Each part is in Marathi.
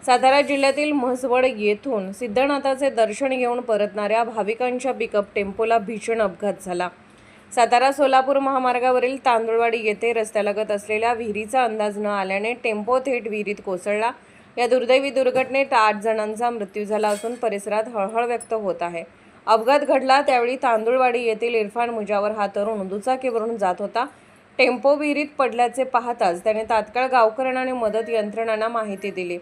सातारा जिल्ह्यातील म्हसवड येथून सिद्धनाथाचे दर्शन घेऊन परतणाऱ्या भाविकांच्या पिकअप टेम्पोला भीषण अपघात झाला। सातारा सोलापूर महामार्गावरील तांदुळवाडी येथे रस्त्यालगत असलेल्या विहिरीचा अंदाज न आल्याने टेम्पो थेट विहिरीत कोसळला। या दुर्दैवी दुर्घटनेत 8 जणांचा मृत्यू झाला असून परिसरात हळहळ व्यक्त होत आहे। अपघात घडला त्यावेळी तांदुळवाडी येथील इरफान मुजावर हा तरुण दुचाकीवरून जात होता। टेम्पो विहिरीत पडल्याचे पाहताच त्याने तात्काळ गावकऱ्यांना आणि मदत यंत्रणांना माहिती दिली।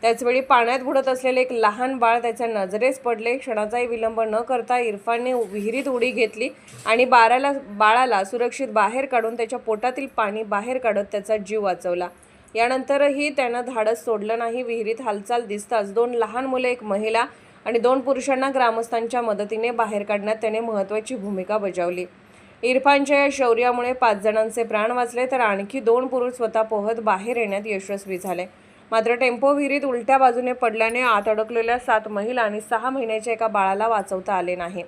त्याचवेळी पाण्यात बुडत असलेले एक लहान बाळ त्याच्या नजरेस पडले। क्षणाचाही विलंब न करता इरफानने विहिरीत उडी घेतली आणि बाळाला सुरक्षित बाहेर काढून त्याच्या पोटातील पाणी बाहेर काढत त्याचा जीव वाचवला। यानंतरही त्यानं धाडस सोडलं नाही। विहिरीत हालचाल दिसताच 2 लहान मुले, एक महिला आणि 2 पुरुषांना ग्रामस्थांच्या मदतीने बाहेर काढण्यात त्याने महत्त्वाची भूमिका बजावली। इरफानच्या या शौर्यामुळे 5 जणांचे प्राण वाचले तर आणखी 2 पुरुष स्वतः पोहत बाहेर येण्यात यशस्वी झाले। मात्र टेम्पो विहिरीत उलट्या बाजूने पडल्याने आत अडकलेल्या 7 महिला आणि 6 महिन्याच्या एका बाळाला वाचवता आले नाही।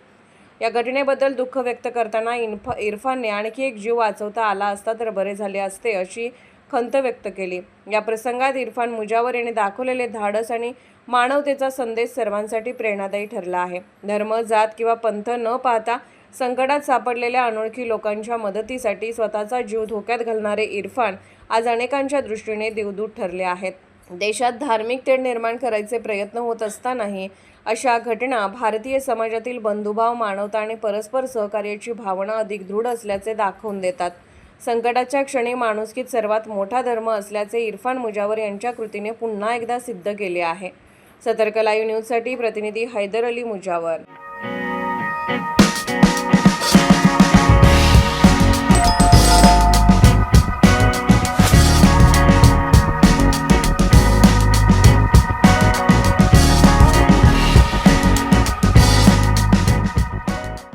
या घटनेबद्दल दुःख व्यक्त करताना इरफानने आणखी एक जीव वाचवता आला असता तर बरे झाले असते अशी खंत व्यक्त केली। या प्रसंगात इरफान मुजावर याने दाखवलेले धाडस आणि मानवतेचा संदेश सर्वांसाठी प्रेरणादायी ठरला आहे। धर्म, जात किंवा पंथ न पाहता संकटात सापडलेल्या अनोळखी लोकांच्या मदतीसाठी स्वतःचा जीव धोक्यात घालणारे इरफान आज अनेकांच्या दृष्टीने देवदूत ठरले आहेत। देशात धार्मिक तेढ निर्माण करायचे प्रयत्न होत असतानाही अशा घटना भारतीय समाजातील बंधुभाव, मानवता आणि परस्पर सहकार्याची भावना अधिक दृढ असल्याचे दाखवून देतात। संकटाच्या क्षणी माणुसकीत सर्वात मोठा धर्म असल्याचे इरफान मुजावर यांच्या कृतीने पुन्हा एकदा सिद्ध केले आहे। सतर्क लाईव्ह न्यूजसाठी प्रतिनिधी हैदर अली मुजावर।